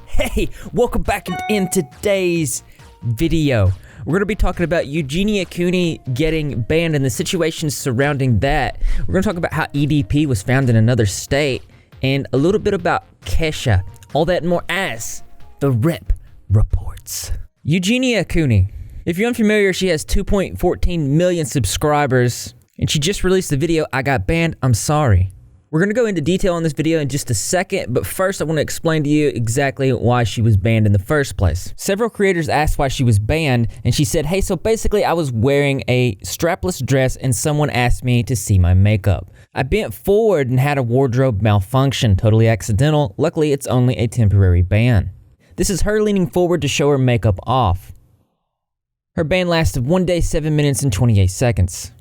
Hey, welcome back in today's video. We're going to be talking about Eugenia Cooney getting banned and the situations surrounding that. We're going to talk about how EDP was found in another state and a little bit about Kesha. All that and more as the Rip reports. Eugenia Cooney. If you're unfamiliar, she has 2.14 million subscribers and she just released the video, I Got Banned, I'm Sorry. We're going to go into detail on this video in just a second, but first I want to explain to you exactly why she was banned in the first place. Several creators asked why she was banned, and she said, hey, so basically I was wearing a strapless dress and someone asked me to see my makeup. I bent forward and had a wardrobe malfunction, totally accidental. Luckily, it's only a temporary ban. This is her leaning forward to show her makeup off. Her ban lasted 1 day, 7 minutes, and 28 seconds.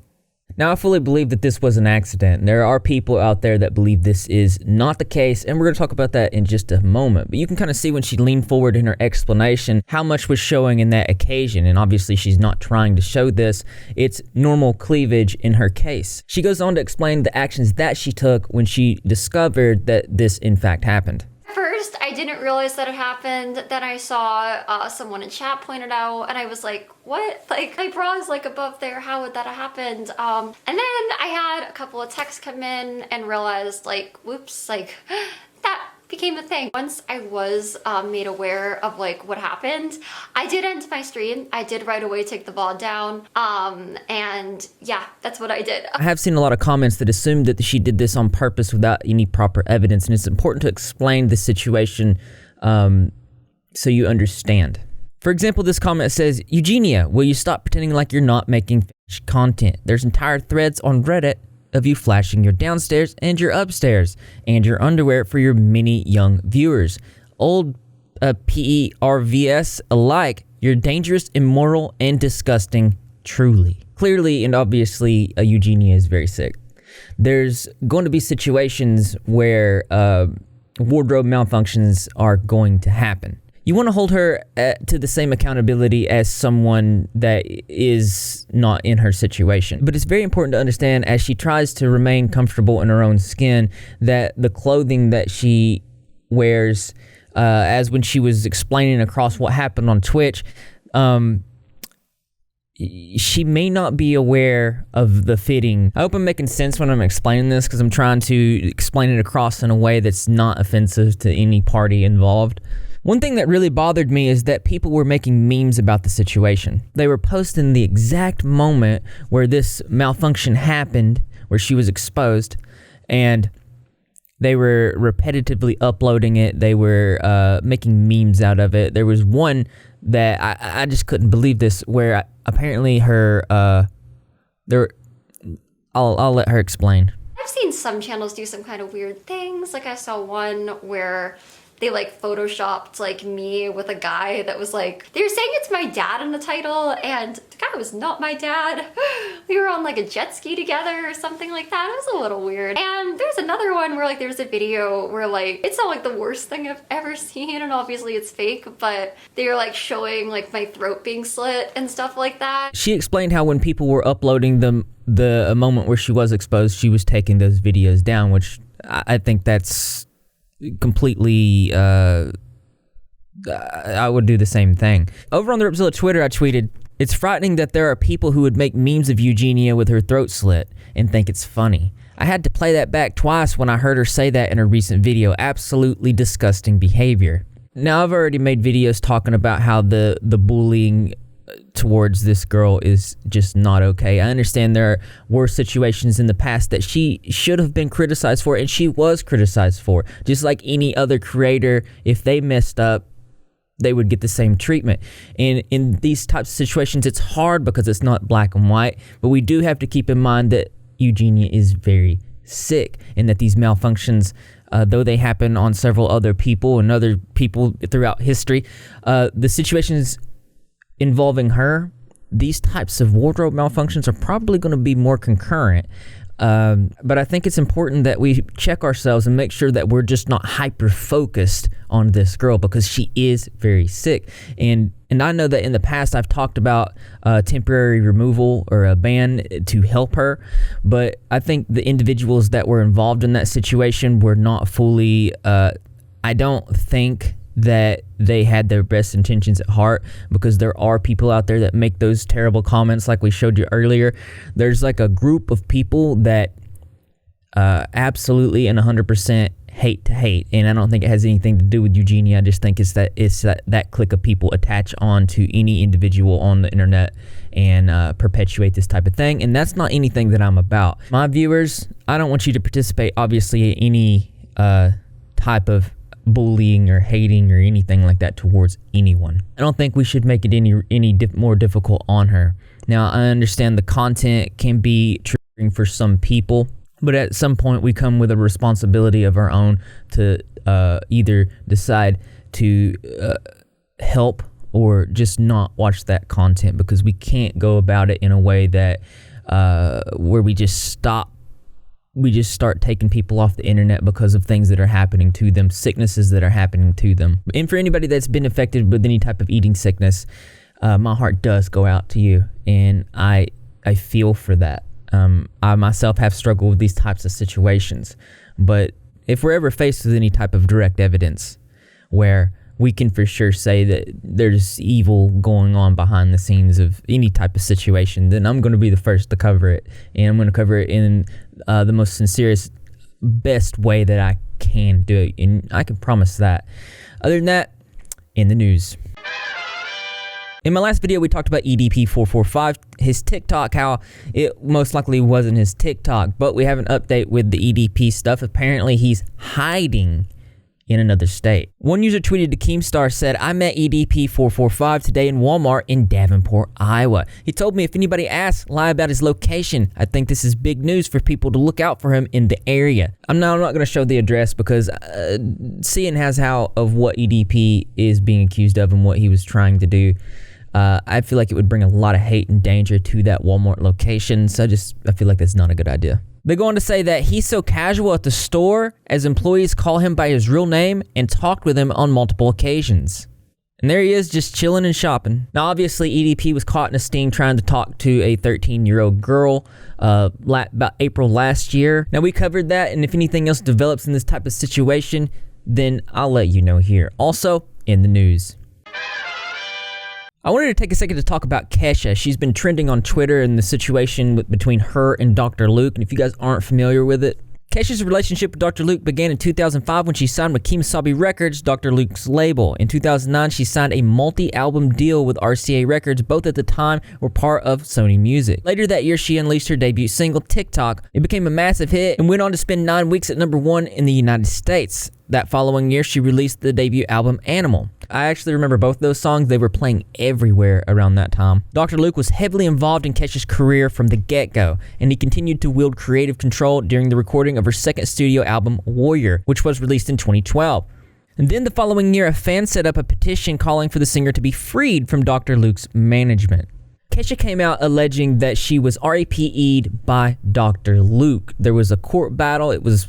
Now, I fully believe that this was an accident. There are people out there that believe this is not the case, and we're going to talk about that in just a moment. But you can kind of see when she leaned forward in her explanation how much was showing in that occasion, and obviously she's not trying to show this. It's normal cleavage in her case. She goes on to explain the actions that she took when she discovered that this in fact happened. First, I didn't realize that it happened. Then I saw someone in chat pointed out, and I was like, what? Like, my bra is like above there. How would that have happened? And then I had a couple of texts come in and realized, like, whoops, like, that became a thing. Once I was made aware of like what happened, I did end my stream. I did right away take the VOD down. And yeah, that's what I did. I have seen a lot of comments that assume that she did this on purpose without any proper evidence, and it's important to explain the situation so you understand. For example, this comment says, Eugenia, will you stop pretending like you're not making content? There's entire threads on Reddit of you flashing your downstairs and your upstairs and your underwear for your many young viewers. Old PERVS alike, you're dangerous, immoral, and disgusting, truly. Clearly and obviously, Eugenia is very sick. There's going to be situations where wardrobe malfunctions are going to happen. You want to hold her to the same accountability as someone that is not in her situation. But it's very important to understand as she tries to remain comfortable in her own skin that the clothing that she wears, as when she was explaining across what happened on Twitch, she may not be aware of the fitting. I hope I'm making sense when I'm explaining this because I'm trying to explain it across in a way that's not offensive to any party involved. One thing that really bothered me is that people were making memes about the situation. They were posting the exact moment where this malfunction happened, where she was exposed, and they were repetitively uploading it. They were making memes out of it. There was one that I just couldn't believe this, where apparently her, I'll let her explain. I've seen some channels do some kind of weird things. Like I saw one where they like photoshopped like me with a guy that was like, they were saying it's my dad in the title, and the guy was not my dad. We were on like a jet ski together or something like that. It was a little weird. And there's another one where like there's a video where like, it's not like the worst thing I've ever seen, and obviously it's fake, but they were like showing like my throat being slit and stuff like that. She explained how when people were uploading them, the moment where she was exposed, she was taking those videos down, which I think that's completely, I would do the same thing. Over on the Ripzilla Twitter, I tweeted, it's frightening that there are people who would make memes of Eugenia with her throat slit and think it's funny. I had to play that back twice when I heard her say that in a recent video. Absolutely disgusting behavior. Now, I've already made videos talking about how the bullying towards this girl is just not okay. I understand there were situations in the past that she should have been criticized for, and she was criticized for. Just like any other creator, if they messed up, they would get the same treatment. And in these types of situations, it's hard because it's not black and white, but we do have to keep in mind that Eugenia is very sick and that these malfunctions, though they happen on several other people and other people throughout history, the situations involving her, these types of wardrobe malfunctions are probably going to be more concurrent. But I think it's important that we check ourselves and make sure that we're just not hyper-focused on this girl because she is very sick. And And I know that in the past I've talked about temporary removal or a ban to help her, but I think the individuals that were involved in that situation were not fully, I don't think that they had their best intentions at heart, because there are people out there that make those terrible comments like we showed you earlier. There's like a group of people that absolutely and 100% hate to hate, and I don't think it has anything to do with Eugenia. I just think it's that clique of people attach on to any individual on the internet and perpetuate this type of thing, and that's not anything that I'm about. My viewers, I don't want you to participate obviously in any type of bullying or hating or anything like that towards anyone. I don't think we should make it any more difficult on her. Now, I understand the content can be triggering for some people, but at some point we come with a responsibility of our own to either decide to help or just not watch that content, because we can't go about it in a way that where we just start taking people off the internet because of things that are happening to them, sicknesses that are happening to them. And for anybody that's been affected with any type of eating sickness, my heart does go out to you, and I feel for that. I myself have struggled with these types of situations, but if we're ever faced with any type of direct evidence where we can for sure say that there's evil going on behind the scenes of any type of situation, then I'm going to be the first to cover it, and I'm going to cover it in the most sincerest, best way that I can do it, and I can promise that. Other than that, in the news. In my last video, we talked about EDP445, his TikTok, how it most likely wasn't his TikTok, but we have an update with the EDP stuff. Apparently, he's hiding in another state. One user tweeted to Keemstar, said, "I met EDP445 today in Walmart in Davenport, Iowa. He told me if anybody asks, lie about his location. I think this is big news for people to look out for him in the area." I'm not going to show the address because seeing as how of what EDP is being accused of and what he was trying to do, I feel like it would bring a lot of hate and danger to that Walmart location. So I feel like that's not a good idea. They go on to say that he's so casual at the store as employees call him by his real name and talked with him on multiple occasions. And there he is, just chilling and shopping. Now, obviously, EDP was caught in a sting trying to talk to a 13-year-old girl about April last year. Now, we covered that, and if anything else develops in this type of situation, then I'll let you know here. Also, in the news. I wanted to take a second to talk about Kesha. She's been trending on Twitter and the situation between her and Dr. Luke. And if you guys aren't familiar with it, Kesha's relationship with Dr. Luke began in 2005 when she signed with Kemosabe Records, Dr. Luke's label. In 2009, she signed a multi-album deal with RCA Records. Both at the time were part of Sony Music. Later that year, she unleashed her debut single, TikTok. It became a massive hit and went on to spend 9 weeks at #1 in the United States. That following year, she released the debut album, Animal. I actually remember both those songs. They were playing everywhere around that time. Dr. Luke was heavily involved in Kesha's career from the get-go, and he continued to wield creative control during the recording of her second studio album, Warrior, which was released in 2012. And then the following year, a fan set up a petition calling for the singer to be freed from Dr. Luke's management. Kesha came out alleging that she was RAPE'd by Dr. Luke. There was a court battle. It was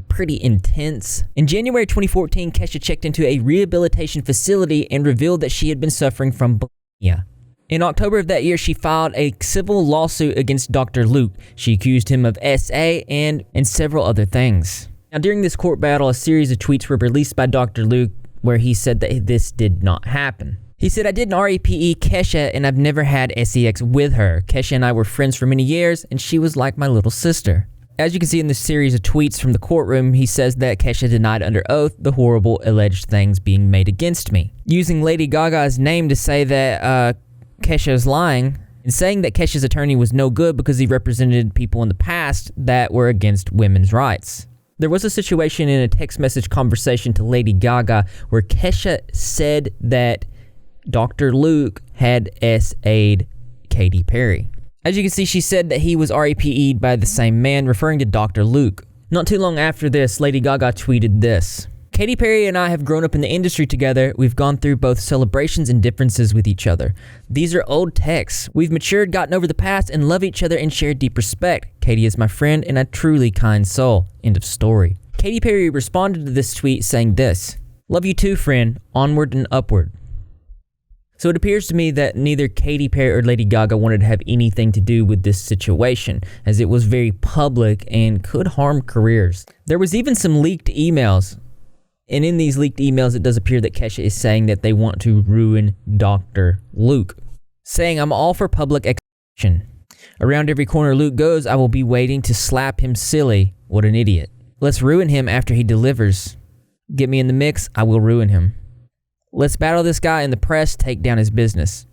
pretty intense. In January 2014, Kesha checked into a rehabilitation facility and revealed that she had been suffering from bulimia. In October of that year, she filed a civil lawsuit against Dr. Luke. She accused him of SA and several other things. Now, during this court battle, a series of tweets were released by Dr. Luke where he said that this did not happen. He said, "I didn't RAPE Kesha and I've never had sex with her. Kesha and I were friends for many years and she was like my little sister." As you can see in this series of tweets from the courtroom, he says that Kesha denied under oath the horrible alleged things being made against me. Using Lady Gaga's name to say that Kesha is lying, and saying that Kesha's attorney was no good because he represented people in the past that were against women's rights. There was a situation in a text message conversation to Lady Gaga where Kesha said that Dr. Luke had SA'd Katy Perry. As you can see, she said that he was RAPE'd by the same man, referring to Dr. Luke. Not too long after this, Lady Gaga tweeted this: "Katy Perry and I have grown up in the industry together. We've gone through both celebrations and differences with each other. These are old texts. We've matured, gotten over the past, and love each other and share deep respect. Katy is my friend and a truly kind soul." End of story. Katy Perry responded to this tweet saying this: "Love you too, friend. Onward and upward." So it appears to me that neither Katy Perry or Lady Gaga wanted to have anything to do with this situation, as it was very public and could harm careers. There was even some leaked emails, and in these leaked emails it does appear that Kesha is saying that they want to ruin Dr. Luke, saying, "I'm all for public execution. Around every corner Luke goes, I will be waiting to slap him silly. What an idiot. Let's ruin him after he delivers. Get me in the mix, I will ruin him. Let's battle this guy in the press, take down his business."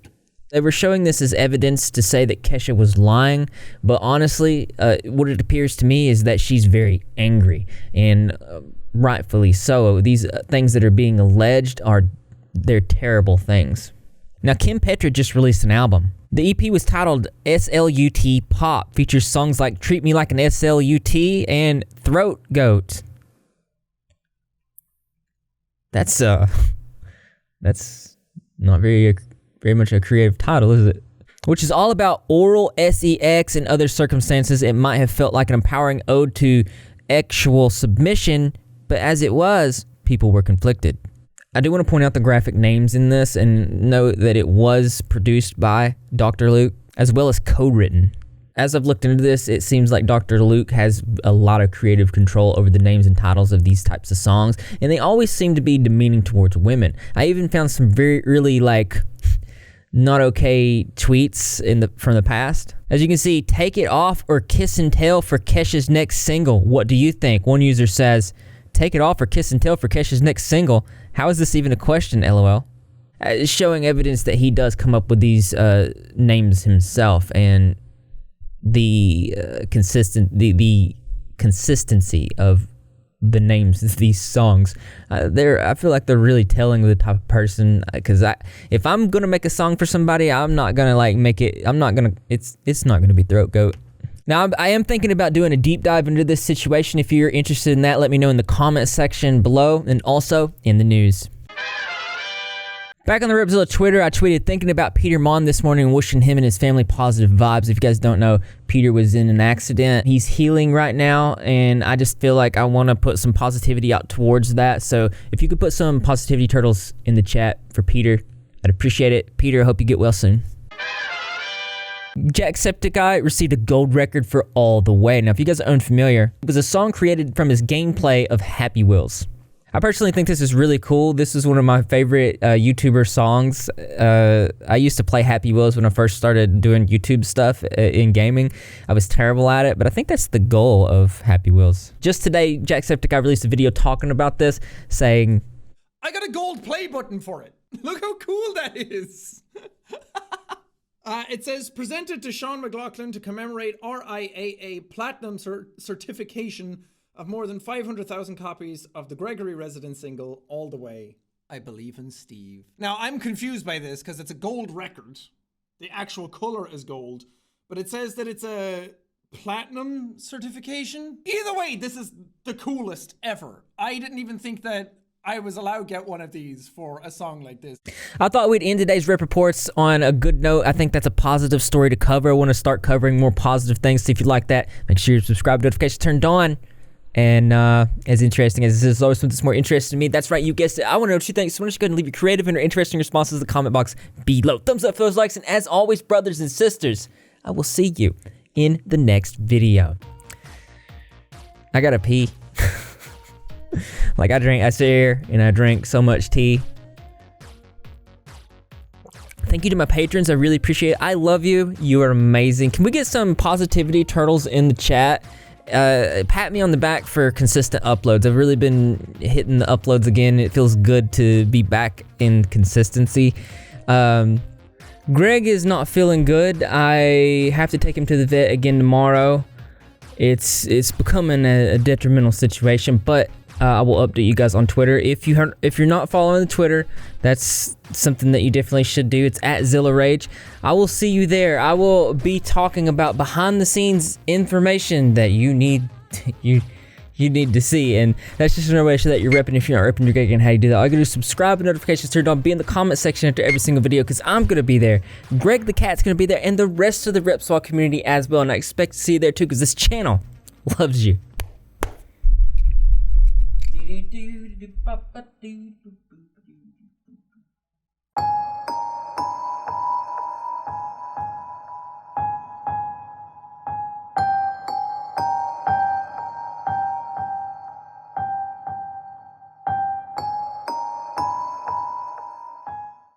They were showing this as evidence to say that Kesha was lying, but honestly, what it appears to me is that she's very angry, and rightfully so. These things that are being alleged they're terrible things. Now, Kim Petra just released an album. The EP was titled SLUT Pop, features songs like Treat Me Like an SLUT and Throat Goat. That's not very much a creative title, is it? Which is all about oral sex and other circumstances. It might have felt like an empowering ode to actual submission, but as it was, people were conflicted. I do want to point out the graphic names in this and note that it was produced by Dr. Luke, as well as co-written. As I've looked into this, it seems like Dr. Luke has a lot of creative control over the names and titles of these types of songs, and they always seem to be demeaning towards women. I even found some very early, not okay tweets from the past. As you can see, take it off or kiss and tell for Kesha's next single. What do you think? One user says, take it off or kiss and tell for Kesha's next single. How is this even a question, LOL? It's showing evidence that he does come up with these names himself, and the consistency of the names of these songs. I feel like they're really telling the type of person, because if I'm gonna make a song for somebody, I'm not gonna make it. It's not gonna be Throat Goat. Now, I am thinking about doing a deep dive into this situation. If you're interested in that, let me know in the comment section below, and also in the news. Back on the Ripzilla Twitter, I tweeted thinking about Peter Mon this morning and wishing him and his family positive vibes. If you guys don't know, Peter was in an accident. He's healing right now, and I just feel like I want to put some positivity out towards that. So if you could put some positivity turtles in the chat for Peter, I'd appreciate it. Peter, I hope you get well soon. JackSepticEye received a gold record for All The Way. Now, if you guys are unfamiliar, it was a song created from his gameplay of Happy Wheels. I personally think this is really cool. This is one of my favorite YouTuber songs. I used to play Happy Wheels when I first started doing YouTube stuff in gaming. I was terrible at it, but I think that's the goal of Happy Wheels. Just today, JackSepticEye released a video talking about this, saying, I got a gold play button for it. Look how cool that is. It says, presented to Sean McLaughlin to commemorate RIAA Platinum certification of more than 500,000 copies of the Gregory Resident single, All The Way, I Believe in Steve. Now, I'm confused by this because it's a gold record. The actual color is gold, but it says that it's a platinum certification. Either way, this is the coolest ever. I didn't even think that I was allowed to get one of these for a song like this. I thought we'd end today's Rip Reports on a good note. I think that's a positive story to cover. I want to start covering more positive things. So if you like that, make sure you subscribe, notifications turned on. And as interesting as this is, always something that's more interesting to me. That's right, you guessed it. I want to know what you think. So why don't you go ahead and leave your creative and or interesting responses in the comment box below. Thumbs up for those likes. And as always, brothers and sisters, I will see you in the next video. I gotta pee. I sit here and I drink so much tea. Thank you to my patrons. I really appreciate it. I love you. You are amazing. Can we get some positivity turtles in the chat? Pat me on the back for consistent uploads. I've really been hitting the uploads again. It feels good to be back in consistency. Greg is not feeling good. I have to take him to the vet again tomorrow. It's becoming a detrimental situation, but I will update you guys on Twitter. If you're not following the Twitter, that's something that you definitely should do. It's at ZillaRage. I will see you there. I will be talking about behind the scenes information that you need to see, and that's just another way to show that you're repping. If you're not repping, you're getting how you do that. All you gotta do is subscribe and notifications turned on. Be in the comment section after every single video, because I'm gonna be there. Greg the Cat's gonna be there, and the rest of the Repswap community as well. And I expect to see you there too, because this channel loves you. Do do do do do do do.